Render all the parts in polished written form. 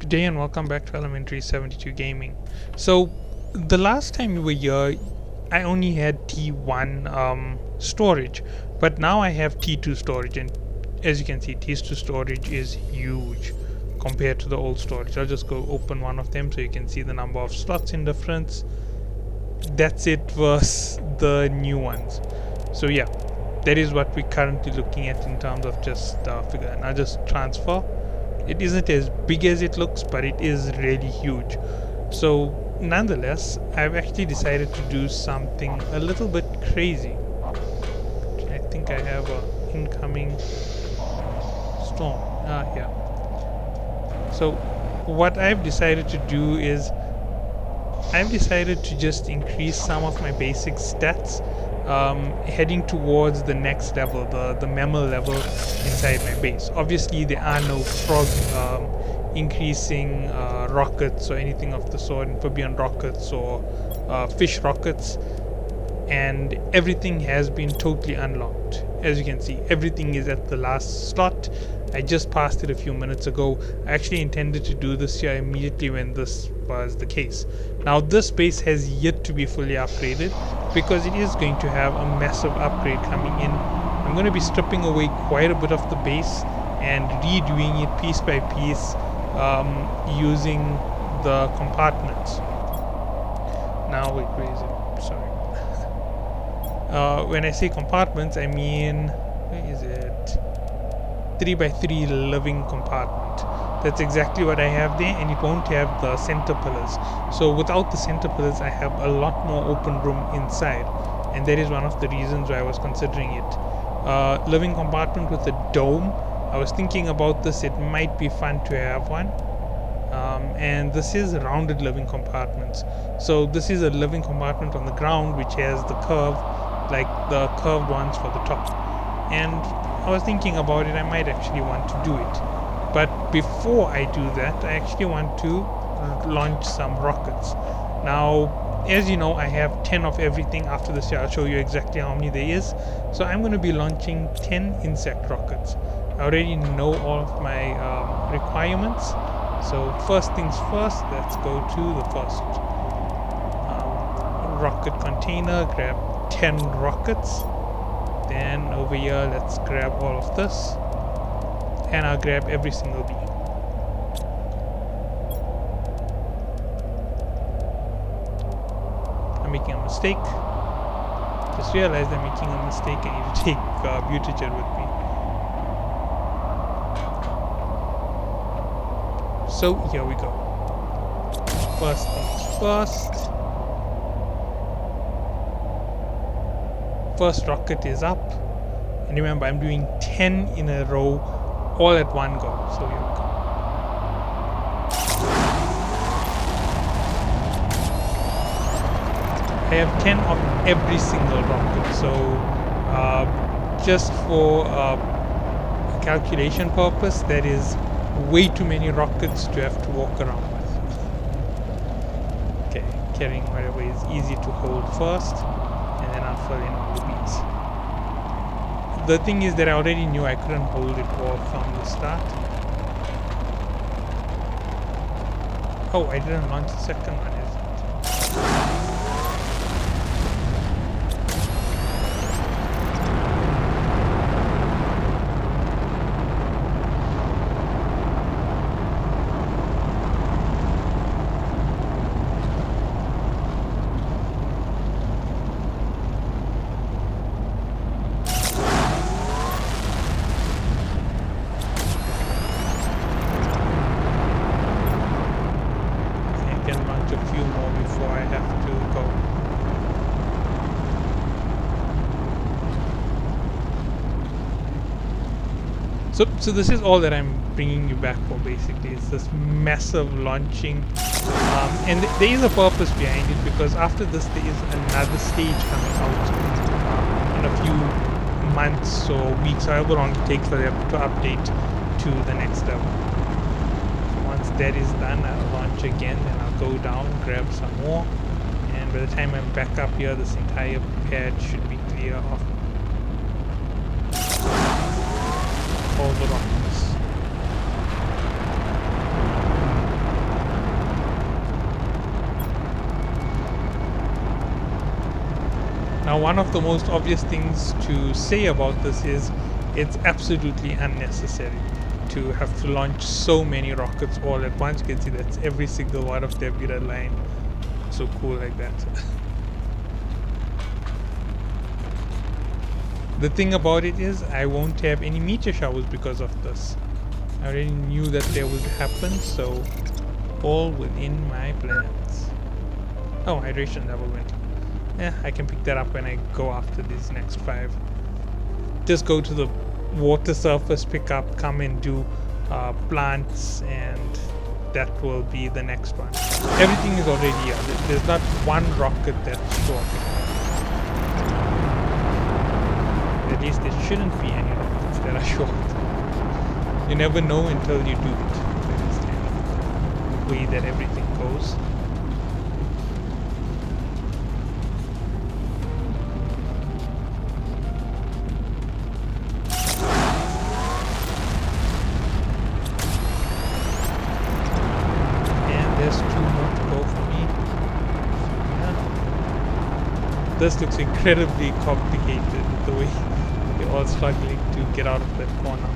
Good day and welcome back to Elementary 72 Gaming. So, the last time we were here, I only had T1 storage, but now I have T2 storage, and as you can see, T2 storage is huge compared to the old storage. I'll just go open one of them so you can see the number of slots in difference. That's it versus the new ones. So yeah, that is what we're currently looking at in terms of just figure. And I'll just transfer. It isn't as big as it looks, but it is really huge. So nonetheless, I've actually decided to do something a little bit crazy. I think I have a incoming storm. Yeah. So what I've decided to do is I've decided to just increase some of my basic stats, heading towards the next level, the mammal level inside my base. Obviously, there are no frog increasing rockets or anything of the sort, amphibian rockets or fish rockets, and everything has been totally unlocked. As you can see, everything is at the last slot. I just passed it a few minutes ago. I actually intended to do this here immediately when this was the case. Now this base has yet to be fully upgraded because it is going to have a massive upgrade coming in. I'm going to be stripping away quite a bit of the base and redoing it piece by piece using the compartments. Now wait, where is it? Sorry. When I say compartments, I mean, where is it? 3x3 living compartment. That's exactly what I have there, and it won't have the center pillars. So without the center pillars, I have a lot more open room inside, and that is one of the reasons why I was considering it. Living compartment with a dome. I was thinking about this. It might be fun to have one. And this is rounded living compartments. So this is a living compartment on the ground which has the curve, like the curved ones for the top. And I was thinking about it, I might actually want to do it. But before I do that, I actually want to launch some rockets. Now, as you know, I have 10 of everything. After this year, I'll show you exactly how many there is. So I'm going to be launching 10 insect rockets. I already know all of my requirements. So first things first, let's go to the first rocket container, grab 10 rockets. Then over here, let's grab all of this, and I'll grab every single bee. I'm making a mistake. Just realized I'm making a mistake. I need to take Butajet with me. So here we go. First things first. First rocket is up, and remember I'm doing 10 in a row all at one go. So here we go. I have 10 of every single rocket, so just for calculation purpose, that is way too many rockets to have to walk around with. Okay, carrying whatever is easy to hold first, and then I'll fill in all the bees. The thing is that I already knew I couldn't hold it all from the start. Oh, I didn't launch the second one, is it? So this is all that I'm bringing you back for, basically. It's this massive launching, and there is a purpose behind it, because after this there is another stage coming out in a few months or weeks, however long it takes for them to update to the next level. So once that is done, I'll launch again, and I'll go down, grab some more, and by the time I'm back up here, this entire pad should be clear of all the rockets. Now, one of the most obvious things to say about this is it's absolutely unnecessary to have to launch so many rockets all at once. You can see that's every single one of them in a line. So cool like that. The thing about it is I won't have any meteor showers because of this. I already knew that they would happen, so all within my plans. Oh, hydration level went. Yeah, I can pick that up when I go after these next 5. Just go to the water surface, pick up, come and do plants, and that will be the next one. Everything is already here. There's not one rocket that's short. At least there shouldn't be any rockets that are short. You never know until you do it. That is the way that everything goes. This looks incredibly complicated, the way they're all struggling to get out of that corner.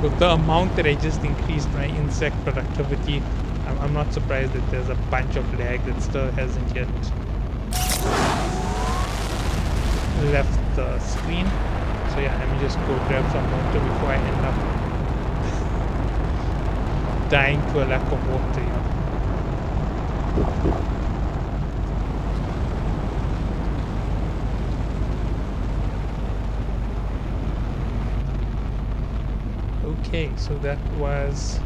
With the amount that I just increased my insect productivity, I'm not surprised that there's a bunch of lag that still hasn't yet left the screen. So yeah, let me just go grab some water before I end up dying to a lack of water here. Okay, so that was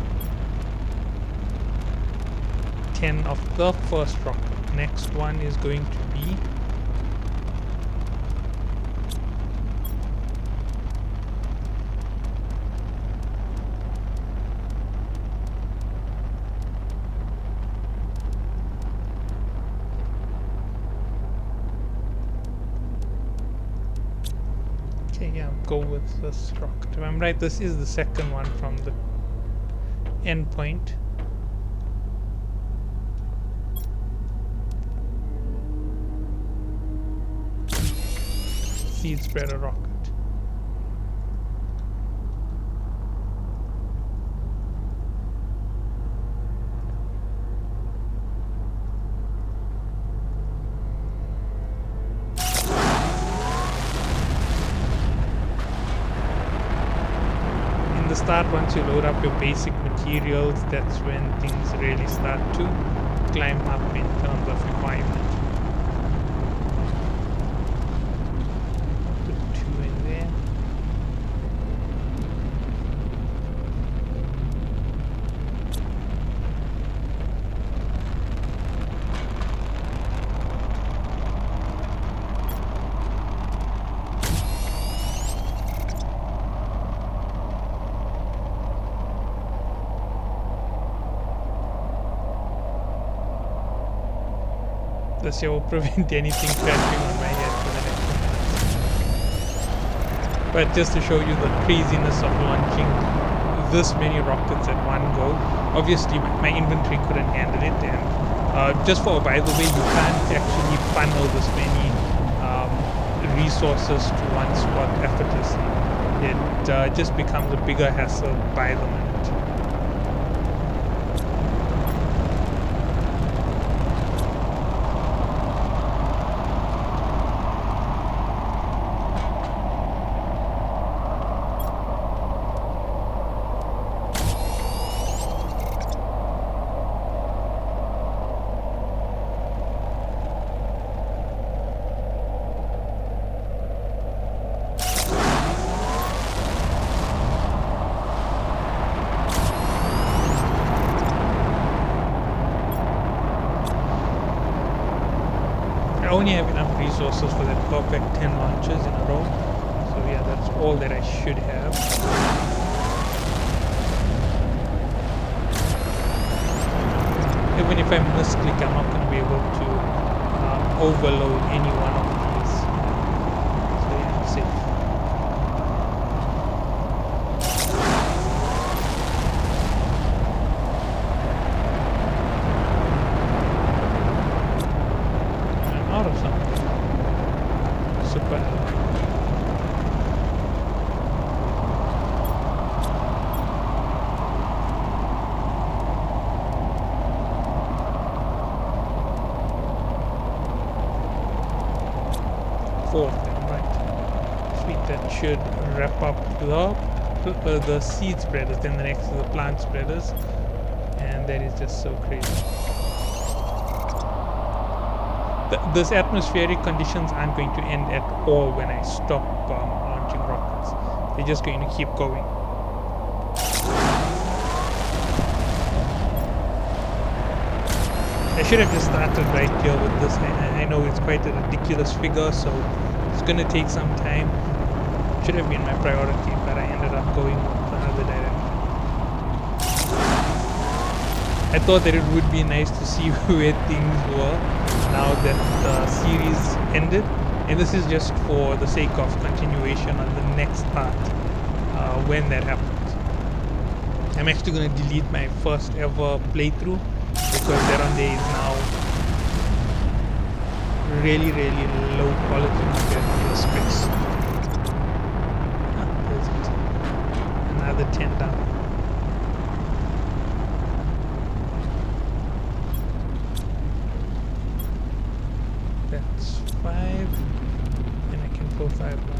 10 of the first rocket. Next one is going to be go with this rocket. If I'm right, this is the second one from the end point. Seed spreader rocket. Start once you load up your basic materials, that's when things really start to climb up in terms of requirement. Put 2 in there. This here will prevent anything crashing on my head for the next 2 minutes. But just to show you the craziness of launching this many rockets at one go, obviously my inventory couldn't handle it, and just for by the way, you can't actually funnel this many resources to one spot effortlessly. It just becomes a bigger hassle by the minute. only have enough resources for that perfect 10 launches in a row. So yeah, that's all that I should have. Even if I misclick, I'm not going to be able to overload any one of these. So yeah, I'm safe. I'm out of something. Super. Fourth, right? Sweet, that should wrap up the seed spreaders. Then the next is the plant spreaders, and that is just so crazy. This atmospheric conditions aren't going to end at all when I stop launching rockets. They're just going to keep going. I should have just started right here with this. I know it's quite a ridiculous figure, so it's gonna take some time. Should have been my priority, but I ended up going with another direction. I thought that it would be nice to see where things were now that the series ended, and this is just for the sake of continuation on the next part when that happens. I'm actually gonna delete my first ever playthrough, because that one there is now really low quality compared to the specs. There's it. Another 10 down. That's 5, and I can pull 5 down.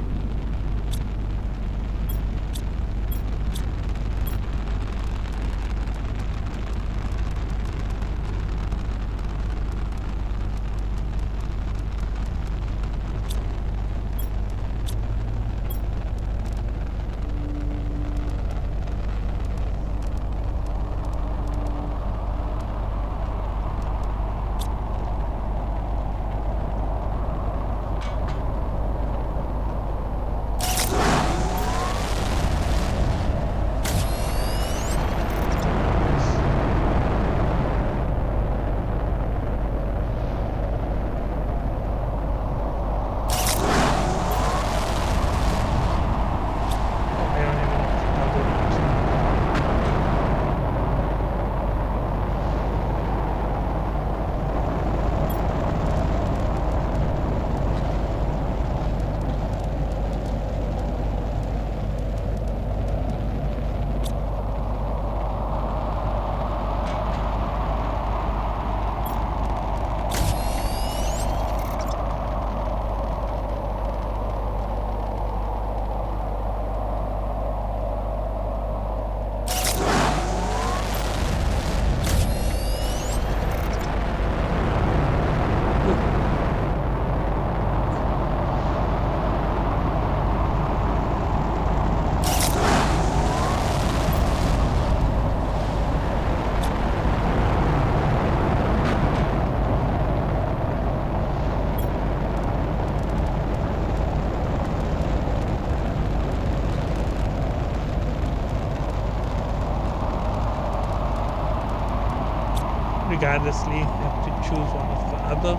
Regardlessly, have to choose one of the other,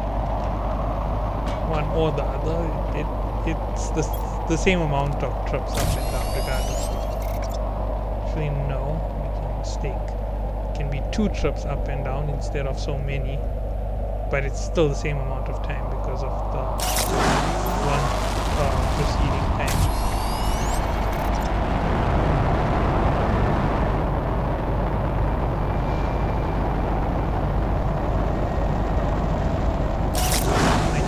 one or the other. It's the same amount of trips up and down regardless. Actually, no, making a mistake. It can be 2 trips up and down instead of so many, but it's still the same amount of time because of the one preceding times.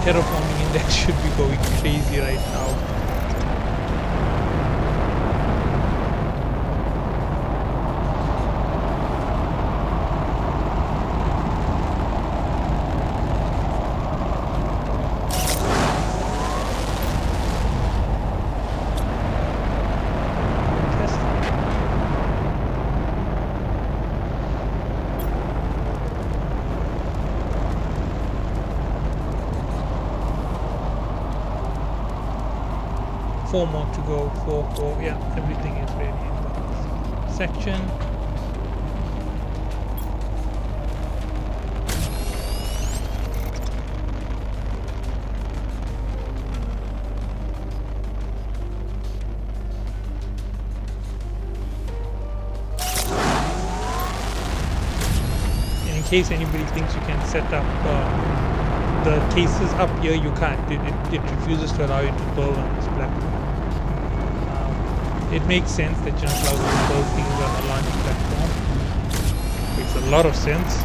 Terraforming index should be going crazy right now. 4 more to go. 4. Yeah, everything is ready in the section. In case anybody thinks you can set up the cases up here, you can't. It refuses to allow you to build on this platform. It makes sense that you're not allowed to build things on a launch platform. Makes a lot of sense.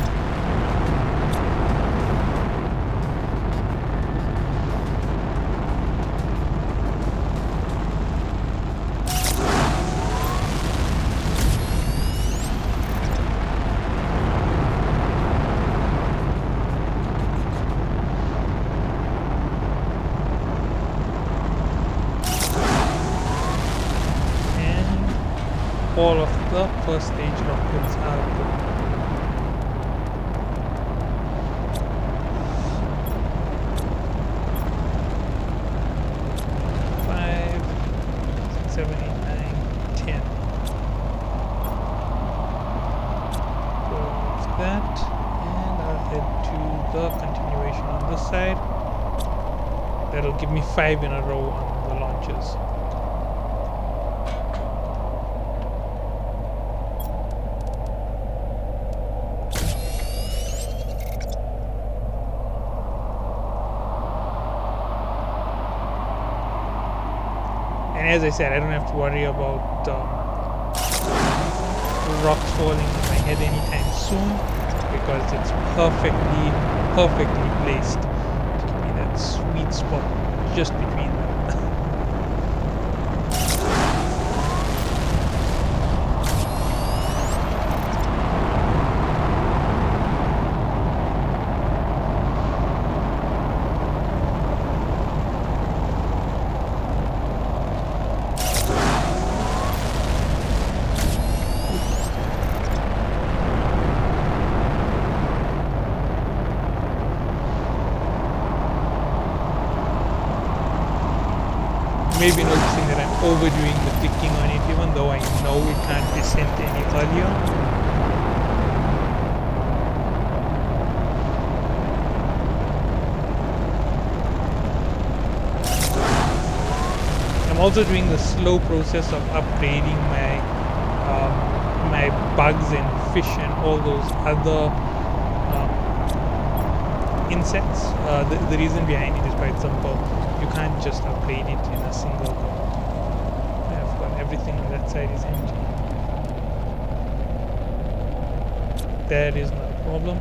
All of the first stage rockets are good. Five, 6, 7, 8, 9, 10. Close that, and I'll head to the continuation on this side. That'll give me 5 in a row on the launches. And as I said, I don't have to worry about rocks falling on my head anytime soon, because it's perfectly placed to give me that sweet spot just between them. Maybe noticing that I'm overdoing the clicking on it, even though I know it can't be sent any earlier. I'm also doing the slow process of upgrading my my bugs and fish and all those other insects. The reason behind it is quite simple. You can't just upgrade it in a single go. I've got everything on that side is empty. That is not a problem.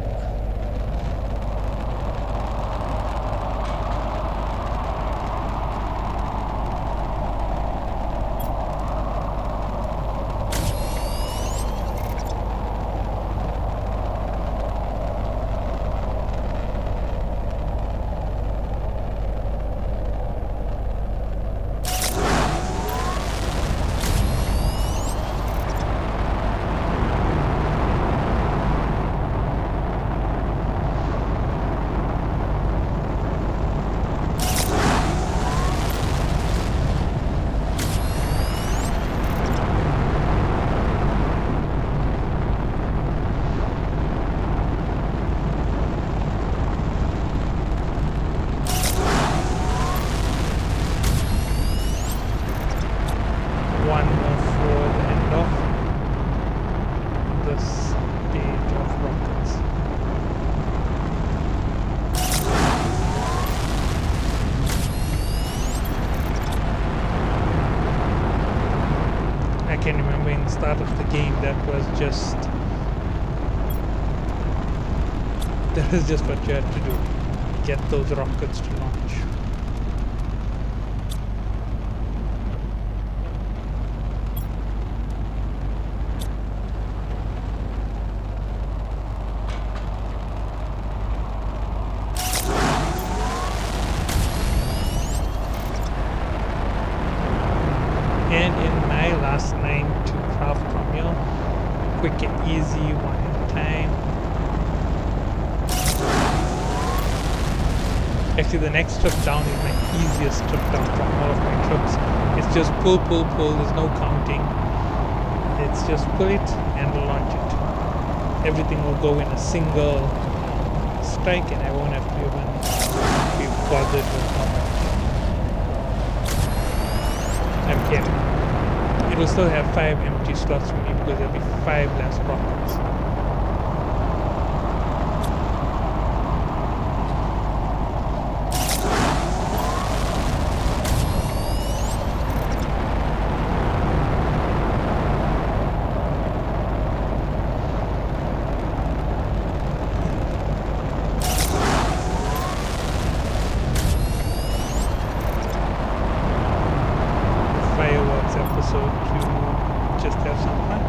One more for the end of this stage of rockets. I can remember in the start of the game that was just what you had to do. Get those rockets to launch. And in my last 9 to craft from here, quick and easy, one at a time. Actually, the next trip down is my easiest trip down from all of my trips. It's just pull, pull, pull. There's no counting. It's just pull it and launch it. Everything will go in a single strike, and I won't have to even be bothered with how much I'm getting. It will still have 5 empty slots for me because there'll be 5 less rockets. Episode to just have some fun.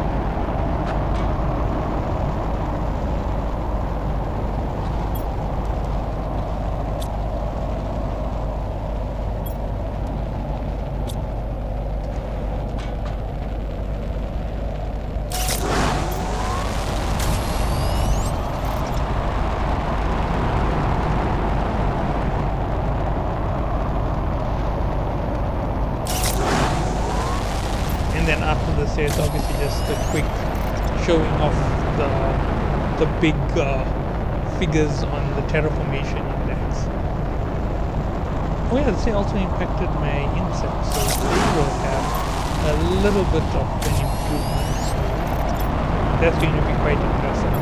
And then after this, it's obviously just a quick showing off the big figures on the terraformation index. Oh yeah, they also impacted my insects, so they will have a little bit of an improvement. So that's going to be quite impressive.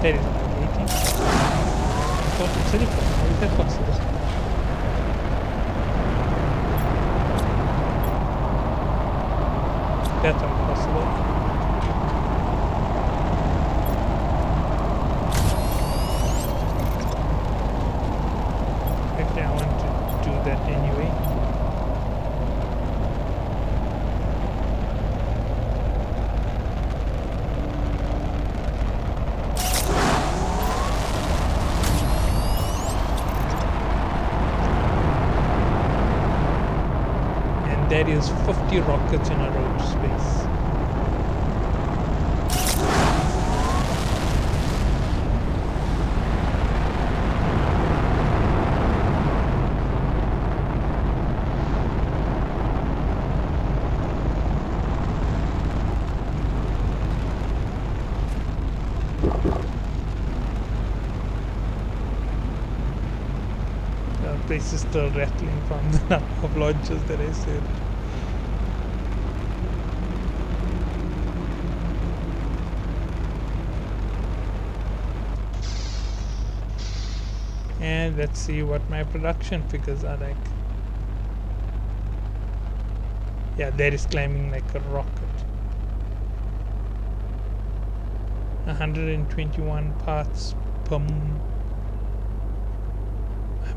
That is amazing. Important silicon. How is that possible? That's impossible. Actually, I want to do that anyway. And that is 50 rockets in a row to space. The place is still rattling from the number of launches that I said. And let's see what my production figures are like. Yeah, that is climbing like a rocket. 121 parts per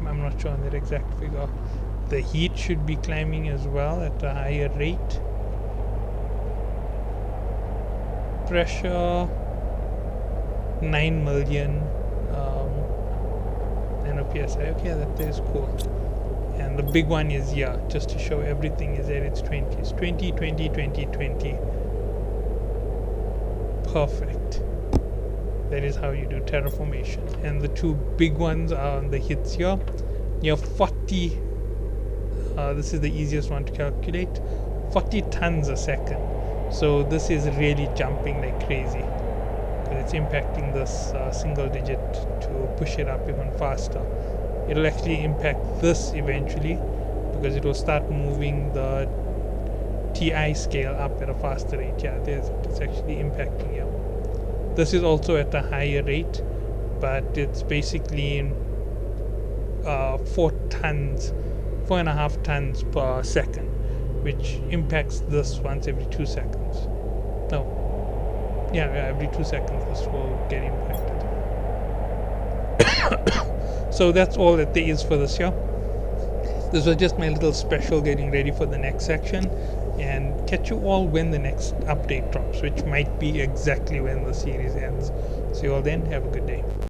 I'm not sure on that exact figure. The heat should be climbing as well at a higher rate. Pressure 9 million NOPSI. Okay, that is cool. And the big one is, yeah, just to show everything is at its 20s. 20, 20, 20, 20. Perfect. That is how you do terraformation. And the two big ones are on the hits here. You have 40, this is the easiest one to calculate, 40 tons a second. So this is really jumping like crazy. Because it's impacting this single digit to push it up even faster. It'll actually impact this eventually, because it will start moving the TI scale up at a faster rate. Yeah, it's actually impacting you. This is also at a higher rate, but it's basically 4.5 tons per second, which impacts this once every 2 seconds. No, yeah, every 2 seconds this will get impacted. So that's all that there is for this year. This was just my little special getting ready for the next section, and catch you all when the next update drops, which might be exactly when the series ends. See you all then. Have a good day.